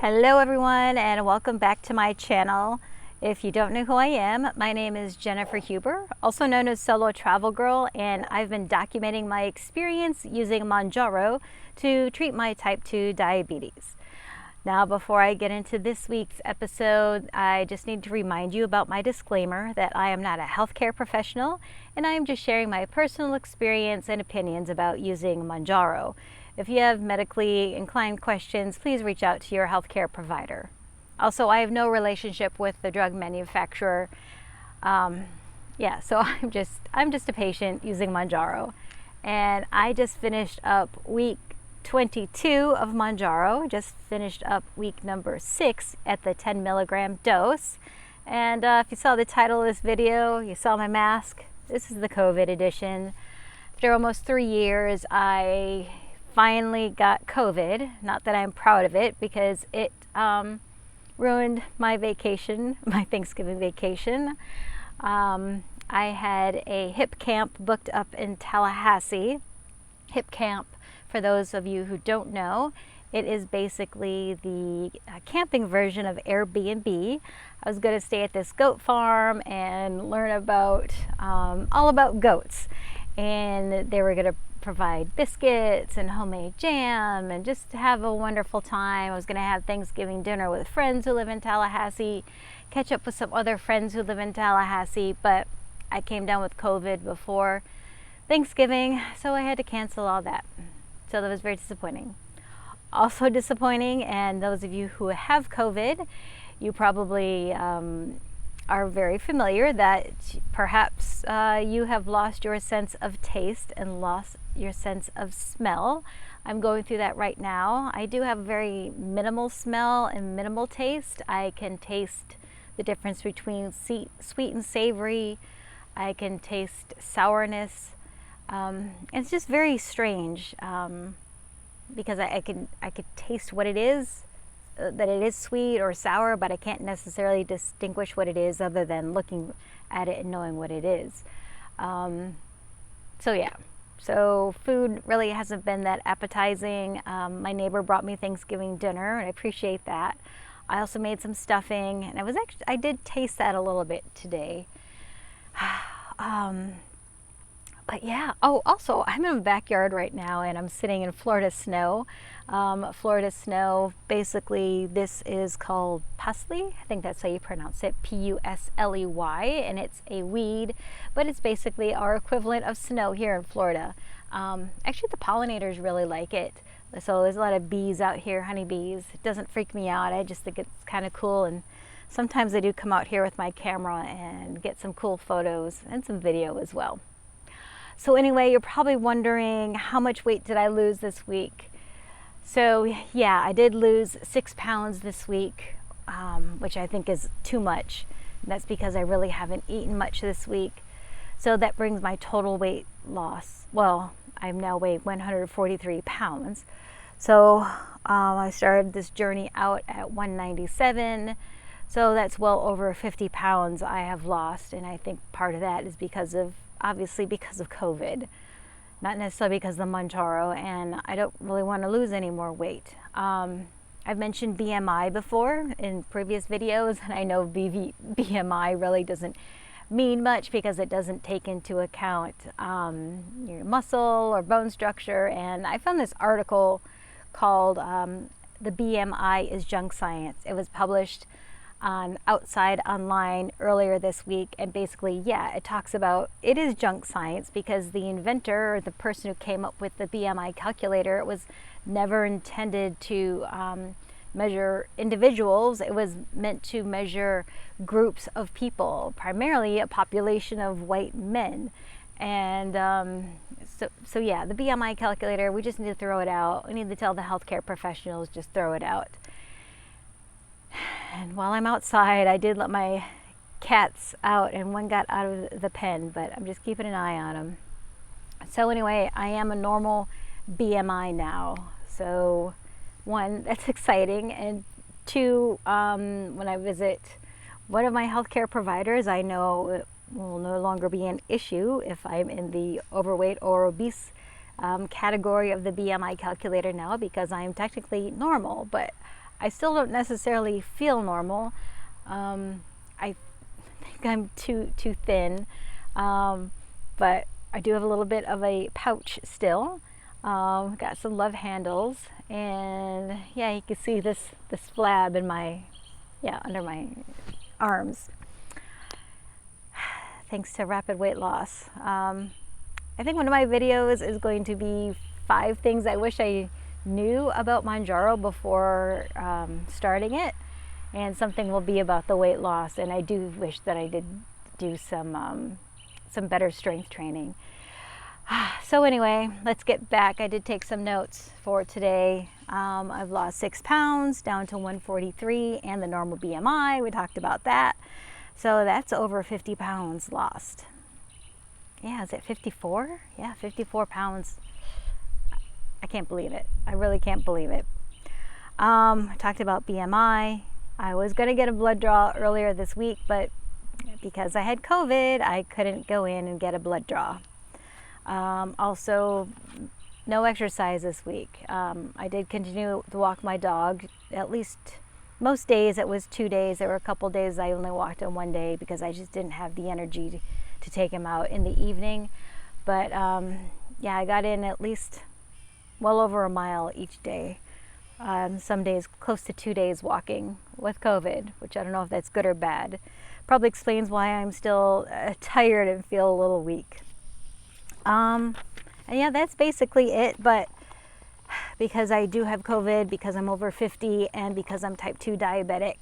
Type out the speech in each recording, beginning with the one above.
Hello everyone, and welcome back to my channel. If you don't know who I am, my name is Jennifer Huber, also known as Solo Travel Girl, and I've been documenting my experience using Mounjaro to treat my type 2 diabetes. Now, before I get into this week's episode, I just need to remind you about my disclaimer that I am not a healthcare professional, and I am just sharing my personal experience and opinions about using Mounjaro. If you have medically inclined questions, please reach out to your healthcare provider. Also, I have no relationship with the drug manufacturer. So I'm just a patient using Mounjaro, and I just finished up week 22 of Mounjaro. Just finished up week number 6 at the 10 milligram dose. And if you saw the title of this video, you saw my mask. This is the COVID edition. After almost 3 years, I finally got COVID. Not that I'm proud of it, because it ruined my vacation, my Thanksgiving vacation. I had a hip camp booked up in Tallahassee. Hip camp, for those of you who don't know, it is basically the camping version of Airbnb. I was going to stay at this goat farm and learn about all about goats, and they were going to provide biscuits and homemade jam and just have a wonderful time. I was going to have Thanksgiving dinner with friends who live in Tallahassee, catch up with some other friends who live in Tallahassee, but I came down with COVID before Thanksgiving, so I had to cancel all that. So that was very disappointing. Also disappointing, and those of you who have COVID, you probably are very familiar that perhaps you have lost your sense of taste and lost your sense of smell. I'm going through that right now. I do have very minimal smell and minimal taste. I can taste the difference between sweet and savory. I can taste sourness. It's just very strange because I could taste what it is, that it is sweet or sour, but I can't necessarily distinguish what it is other than looking at it and knowing what it is. So food really hasn't been that appetizing. My neighbor brought me Thanksgiving dinner, and I appreciate that. I also made some stuffing, and I did taste that a little bit today. But yeah, also I'm in a backyard right now, and I'm sitting in Florida snow. Florida snow, basically this is called Pusley. I think that's how you pronounce it, Pusley, and it's a weed, but it's basically our equivalent of snow here in Florida. Actually, the pollinators really like it. So there's a lot of bees out here, honeybees. It doesn't freak me out. I just think it's kind of cool, and sometimes I do come out here with my camera and get some cool photos and some video as well. So anyway, you're probably wondering, how much weight did I lose this week? So yeah, I did lose 6 pounds this week, which I think is too much. And that's because I really haven't eaten much this week. So that brings my total weight loss. Well, I now weigh 143 pounds. So I started this journey out at 197. So that's well over 50 pounds I have lost. And I think part of that is obviously because of COVID, not necessarily because of the Mounjaro, and I don't really want to lose any more weight. I've mentioned BMI before in previous videos, and I know BMI really doesn't mean much because it doesn't take into account your muscle or bone structure. And I found this article called The BMI Is Junk Science. It was published on Outside Online earlier this week, and basically, yeah, it talks about it is junk science because the inventor, or the person who came up with the BMI calculator, it was never intended to measure individuals. It was meant to measure groups of people, primarily a population of white men. And so yeah, the BMI calculator, we just need to throw it out. We need to tell the healthcare professionals, just throw it out. And while I'm outside, I did let my cats out, and one got out of the pen, but I'm just keeping an eye on them. So anyway, I am a normal BMI now. So one, that's exciting. And two, when I visit one of my healthcare providers, I know it will no longer be an issue if I'm in the overweight or obese category of the BMI calculator now, because I'm technically normal, but I still don't necessarily feel normal. I think I'm too thin, but I do have a little bit of a pouch still. Got some love handles, and yeah, you can see this flab in my, under my arms. Thanks to rapid weight loss. I think one of my videos is going to be 5 things I wish I knew about Mounjaro before starting it, and something will be about the weight loss. And I do wish that I did do some better strength training. So anyway, let's get back. I did take some notes for today. I've lost 6 pounds down to 143 and the normal BMI. We talked about that. So that's over 50 pounds lost. Yeah, is it 54? Yeah, 54 pounds. I can't believe it. I really can't believe it. I talked about BMI. I was going to get a blood draw earlier this week, but because I had COVID, I couldn't go in and get a blood draw. Also, no exercise this week. I did continue to walk my dog. At least most days it was 2 days. There were a couple days I only walked on 1 day because I just didn't have the energy to take him out in the evening. But yeah, I got in at least well over a mile each day. Some days close to 2 days walking with COVID, which I don't know if that's good or bad. Probably explains why I'm still tired and feel a little weak. And yeah, that's basically it. But because I do have COVID, because I'm over 50, and because I'm type 2 diabetic,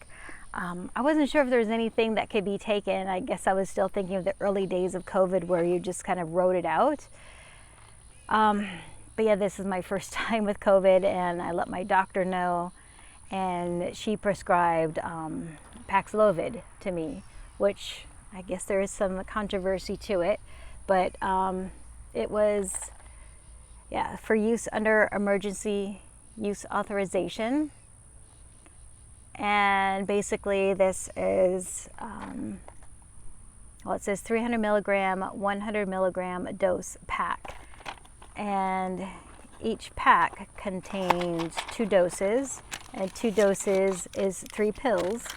I wasn't sure if there was anything that could be taken. I guess I was still thinking of the early days of COVID where you just kind of wrote it out. But yeah, this is my first time with COVID, and I let my doctor know, and she prescribed Paxlovid to me, which I guess there is some controversy to it, but it was, yeah, for use under emergency use authorization. And basically this is, well, it says 300 milligram, 100 milligram dose pack. And each pack contains 2 doses, and 2 doses is 3 pills.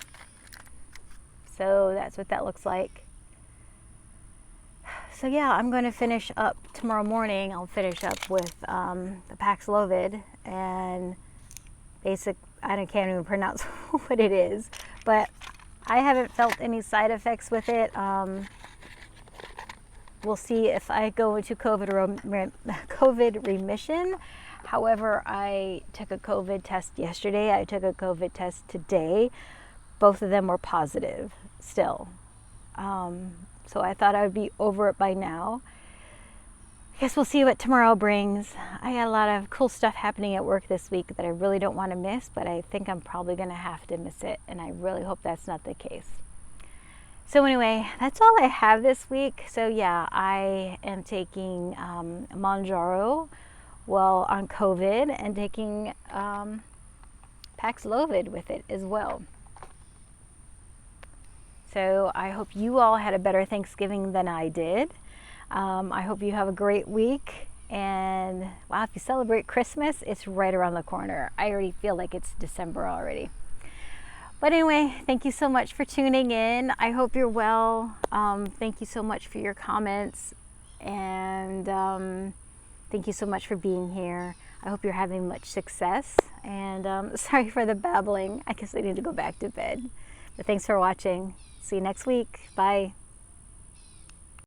So that's what that looks like. So yeah, I'm going to finish up tomorrow morning. I'll finish up with the Paxlovid, and I can't even pronounce what it is, but I haven't felt any side effects with it. We'll see if I go into COVID remission. However, I took a COVID test yesterday. I took a COVID test today. Both of them were positive still. So I thought I would be over it by now. I guess we'll see what tomorrow brings. I got a lot of cool stuff happening at work this week that I really don't want to miss, but I think I'm probably going to have to miss it, and I really hope that's not the case. So anyway, that's all I have this week. So yeah, I am taking Mounjaro on COVID, and taking Paxlovid with it as well. So I hope you all had a better Thanksgiving than I did. I hope you have a great week. And wow, if you celebrate Christmas, it's right around the corner. I already feel like it's December already. But anyway, thank you so much for tuning in. I hope you're well. Thank you so much for your comments. And thank you so much for being here. I hope you're having much success. And sorry for the babbling. I guess I need to go back to bed. But thanks for watching. See you next week. Bye.